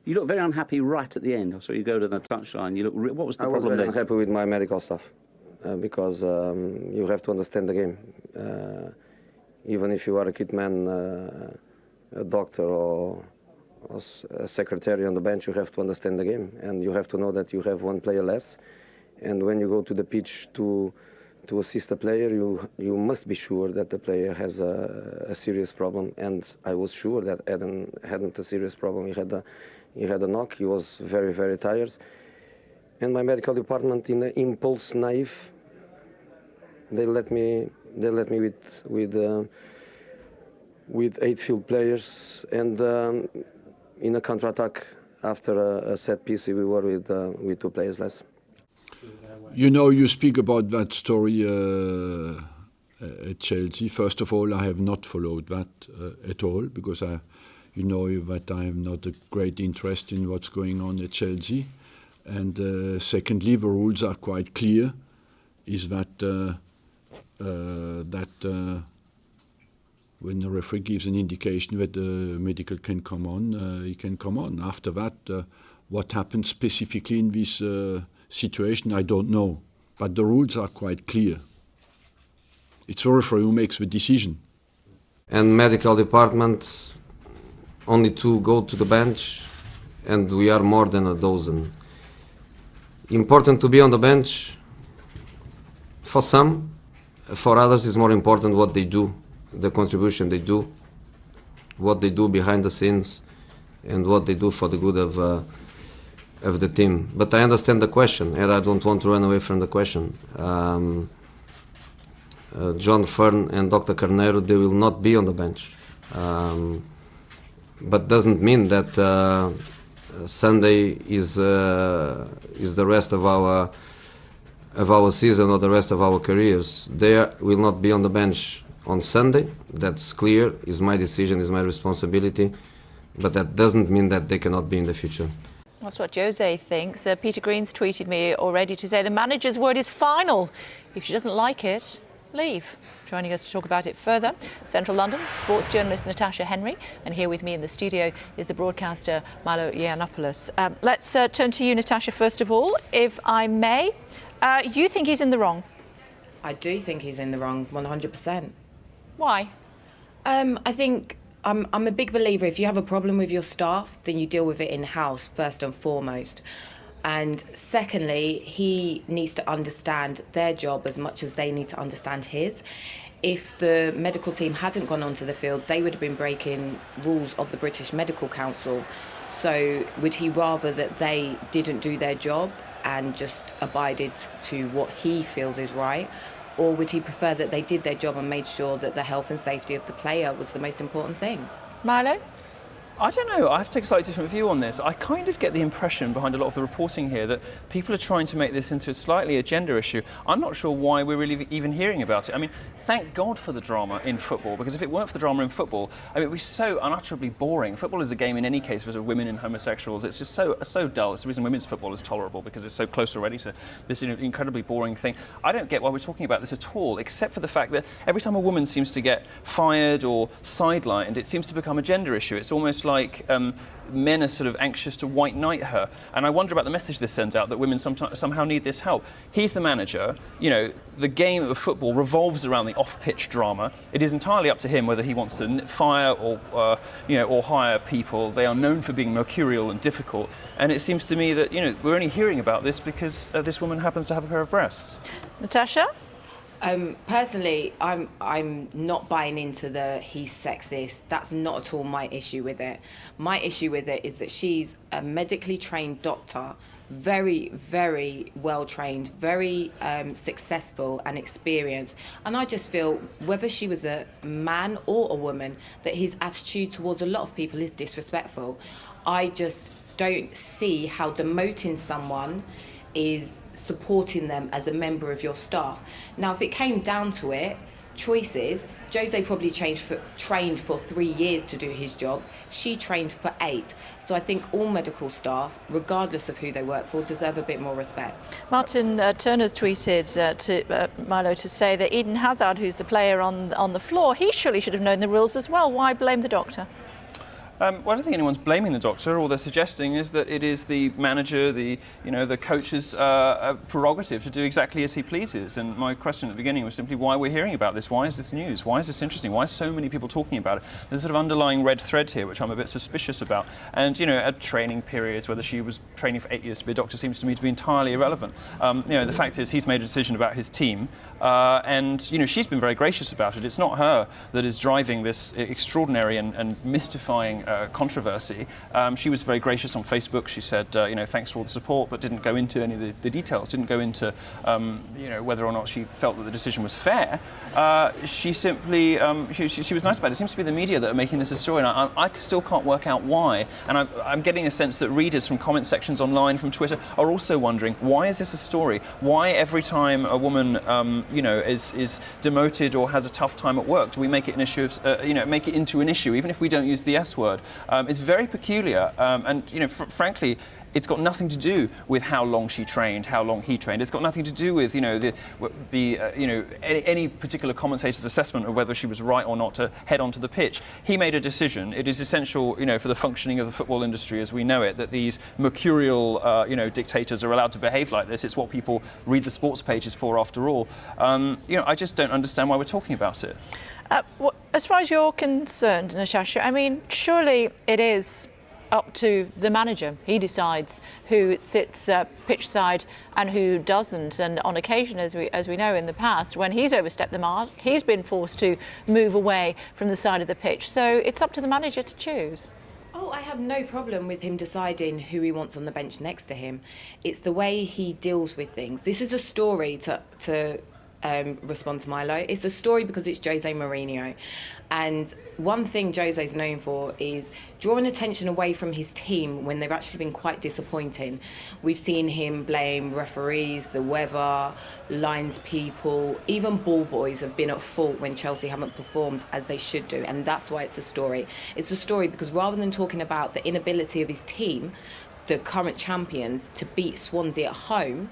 You look very unhappy right at the end. I saw you go to the touchline. You look. What was the problem there? I was very unhappy with my medical staff because you have to understand the game. Even if you are a kit man, a doctor or a secretary on the bench, you have to understand the game, and you have to know that you have one player less. And when you go to the pitch to assist a player, you must be sure that the player has a serious problem. And I was sure that Eden hadn't a serious problem. He had a knock. He was very, very tired. And my medical department, in the impulse, naive, they let me with 8 field players, and in a counter-attack after a set piece, we were with 2 players less. You know, you speak about that story at Chelsea. First of all, I have not followed that at all, because you know that I have not a great interest in what's going on at Chelsea. And secondly, the rules are quite clear, is that when the referee gives an indication that the medical can come on, he can come on. After that, what happens specifically in this situation, I don't know. But the rules are quite clear. It's the referee who makes the decision. And medical department, only 2 go to the bench, and we are more than a dozen. Important to be on the bench for some. For others, it's more important what they do, the contribution they do, what they do behind the scenes, and what they do for the good of the team. But I understand the question, and I don't want to run away from the question. John Fern and Dr. Carneiro, they will not be on the bench. But doesn't mean that Sunday is the rest of our season or the rest of our careers. They will not be on the bench on Sunday. That's clear. It's my decision, it's my responsibility. But that doesn't mean that they cannot be in the future. That's what Jose thinks. Peter Green's tweeted me already to say the manager's word is final. If she doesn't like it, leave. Joining us to talk about it further, Central London sports journalist Natasha Henry, and here with me in the studio is the broadcaster Milo Yiannopoulos. Let's turn to you, Natasha, first of all, if I may. You think he's in the wrong? I do think he's in the wrong, 100%. Why? I think I'm a big believer, if you have a problem with your staff, then you deal with it in-house first and foremost. And secondly, he needs to understand their job as much as they need to understand his. If the medical team hadn't gone onto the field, they would have been breaking rules of the British Medical Council. So would he rather that they didn't do their job and just abided to what he feels is right? Or would he prefer that they did their job and made sure that the health and safety of the player was the most important thing? Milo? I don't know, I have to take a slightly different view on this. I kind of get the impression behind a lot of the reporting here that people are trying to make this into slightly a gender issue. I'm not sure why we're really even hearing about it. I mean, thank God for the drama in football, because if it weren't for the drama in football, I mean, it would be so unutterably boring. Football is a game in any case for women and homosexuals. It's just so dull. It's the reason women's football is tolerable, because it's so close already to this incredibly boring thing. I don't get why we're talking about this at all, except for the fact that every time a woman seems to get fired or sidelined, it seems to become a gender issue. It's almost like men are sort of anxious to white knight her, and I wonder about the message this sends out, that women somehow need this help. He's the manager. You know, the game of football revolves around the off-pitch drama. It is entirely up to him whether he wants to fire or or hire people. They are known for being mercurial and difficult, and it seems to me that we're only hearing about this because this woman happens to have a pair of breasts. Natasha? Personally, I'm not buying into the he's sexist. That's not at all my issue with it. My issue with it is that she's a medically trained doctor, very, very well trained, very successful and experienced. And I just feel whether she was a man or a woman, that his attitude towards a lot of people is disrespectful. I just don't see how demoting someone is supporting them as a member of your staff. Now, if it came down to it, choices, Jose probably trained for 3 years to do his job. She trained for 8. So I think all medical staff, regardless of who they work for, deserve a bit more respect. Martin Turner's tweeted to Milo to say that Eden Hazard, who's the player on the floor, he surely should have known the rules as well. Why blame the doctor? Well, I don't think anyone's blaming the doctor. All they're suggesting is that it is the manager, the coach's prerogative to do exactly as he pleases. And my question at the beginning was simply why we're hearing about this. Why is this news? Why is this interesting? Why are so many people talking about it? There's a sort of underlying red thread here, which I'm a bit suspicious about. And at training periods, whether she was training for 8 years to be a doctor seems to me to be entirely irrelevant. The fact is he's made a decision about his team, and she's been very gracious about it. It's not her that is driving this extraordinary and mystifying controversy. She was very gracious on Facebook. She said, thanks for all the support, but didn't go into any of the details, didn't go into, whether or not she felt that the decision was fair. She simply, she was nice about it. It seems to be the media that are making this a story, and I still can't work out why. And I'm getting a sense that readers from comment sections online, from Twitter, are also wondering, why is this a story? Why every time a woman, is demoted or has a tough time at work, do we make it an issue of, make it into an issue, even if we don't use the S word? It's very peculiar, and frankly, it's got nothing to do with how long she trained, how long he trained. It's got nothing to do with any particular commentator's assessment of whether she was right or not to head onto the pitch. He made a decision. It is essential, for the functioning of the football industry as we know it, that these mercurial, dictators are allowed to behave like this. It's what people read the sports pages for, after all. I just don't understand why we're talking about it. As far as you're concerned, Natasha, I mean, surely it is up to the manager. He decides who sits pitch side and who doesn't. And on occasion, as we know in the past, when he's overstepped the mark, he's been forced to move away from the side of the pitch. So it's up to the manager to choose. Oh, I have no problem with him deciding who he wants on the bench next to him. It's the way he deals with things. This is a story to respond to Milo. It's a story because it's Jose Mourinho. And one thing Jose's known for is drawing attention away from his team when they've actually been quite disappointing. We've seen him blame referees, the weather, lines people, even ball boys have been at fault when Chelsea haven't performed as they should do. And that's why it's a story. It's a story because rather than talking about the inability of his team, the current champions, to beat Swansea at home,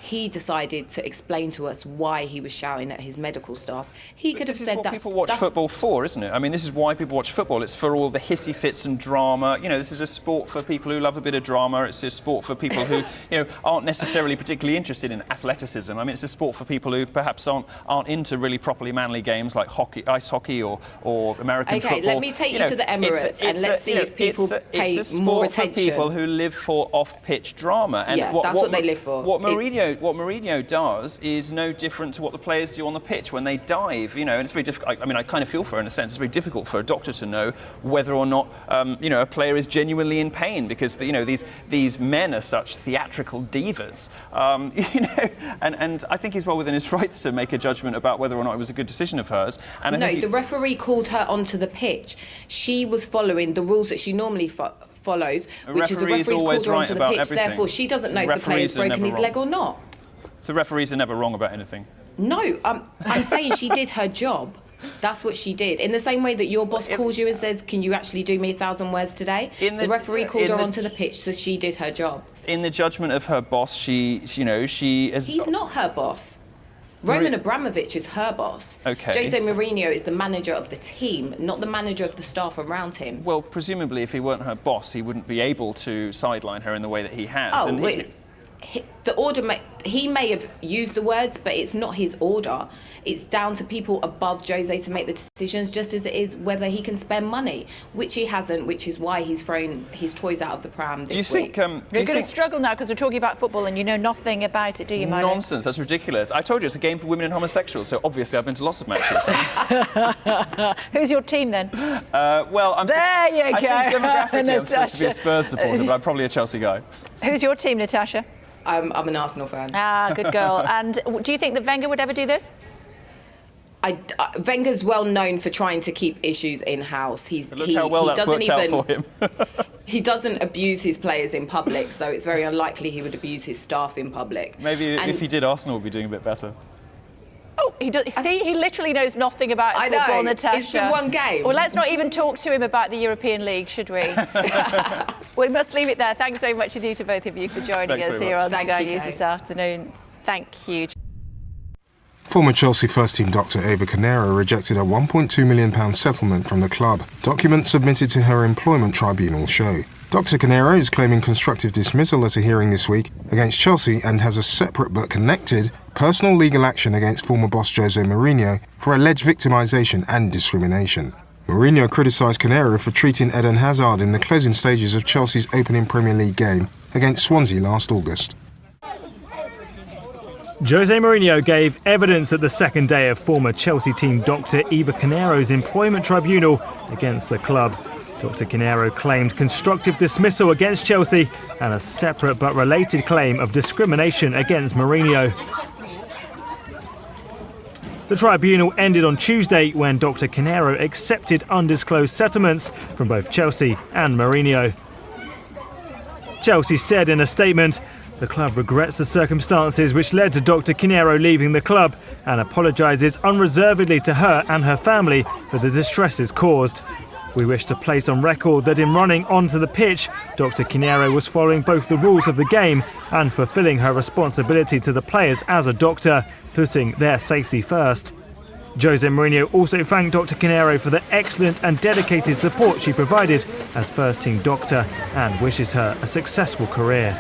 he decided to explain to us why he was shouting at his medical staff. He could have said that. This is what people watch football for, isn't it? I mean, this is why people watch football. It's for all the hissy fits and drama. This is a sport for people who love a bit of drama. It's a sport for people who, aren't necessarily particularly interested in athleticism. I mean, it's a sport for people who perhaps aren't into really properly manly games like hockey, ice hockey, or American football. Okay, let me take you to the Emirates and let's see if people pay more attention. It's a sport for people who live for off-pitch drama. And that's what they live for. What Mourinho does is no different to what the players do on the pitch when they dive, and it's very difficult. I mean, I kind of feel for her in a sense. It's very difficult for a doctor to know whether or not, a player is genuinely in pain because, these men are such theatrical divas, and I think he's well within his rights to make a judgment about whether or not it was a good decision of hers. And the referee called her onto the pitch. She was following the rules that she normally follows, which is the referee's called her onto the pitch. Everything. Therefore, she doesn't know if the player's broken his leg or not. The referees are never wrong about anything. No, I'm saying she did her job. That's what she did. In the same way that your boss calls you and says, can you actually do me 1,000 words today? The referee called her onto the pitch, so she did her job. In the judgment of her boss, she is... He's not her boss. Roman Abramovich is her boss. Okay. Jose Mourinho is the manager of the team, not the manager of the staff around him. Well, presumably if he weren't her boss, he wouldn't be able to sideline her in the way that he has. Oh, wait. The order, he may have used the words, but it's not his order. It's down to people above Jose to make the decisions, just as it is whether he can spend money, which he hasn't, which is why he's thrown his toys out of the pram this week. You're going to struggle now because we're talking about football and you know nothing about it, do you, Milo? Nonsense, that's ridiculous. I told you it's a game for women and homosexuals, so obviously I've been to lots of matches. Who's your team then? Well, I think demographically I'm supposed to be a Spurs supporter, but I'm probably a Chelsea guy. Who's your team, Natasha? I'm an Arsenal fan. Ah, good girl. And do you think that Wenger would ever do this? Wenger's well known for trying to keep issues in-house. Look how well that's worked out for him. He doesn't abuse his players in public, so it's very unlikely he would abuse his staff in public. Maybe if he did, Arsenal would be doing a bit better. Oh, he does. See, he literally knows nothing about football, Natasha. It's been one game. Well, let's not even talk to him about the European League, should we? We must leave it there. Thanks very much indeed to both of you for joining us here on Sky News this afternoon. Thank you. Former Chelsea first-team doctor Eva Carneiro rejected a £1.2 million settlement from the club. Documents submitted to her employment tribunal show. Dr Carneiro is claiming constructive dismissal at a hearing this week against Chelsea and has a separate but connected personal legal action against former boss Jose Mourinho for alleged victimisation and discrimination. Mourinho criticised Carneiro for treating Eden Hazard in the closing stages of Chelsea's opening Premier League game against Swansea last August. Jose Mourinho gave evidence at the second day of former Chelsea team doctor Eva Carneiro's employment tribunal against the club. Dr Carneiro claimed constructive dismissal against Chelsea and a separate but related claim of discrimination against Mourinho. The tribunal ended on Tuesday when Dr Carneiro accepted undisclosed settlements from both Chelsea and Mourinho. Chelsea said in a statement, the club regrets the circumstances which led to Dr Carneiro leaving the club and apologises unreservedly to her and her family for the distresses caused. We wish to place on record that in running onto the pitch, Dr Carneiro was following both the rules of the game and fulfilling her responsibility to the players as a doctor, putting their safety first. Jose Mourinho also thanked Dr Carneiro for the excellent and dedicated support she provided as first-team doctor and wishes her a successful career.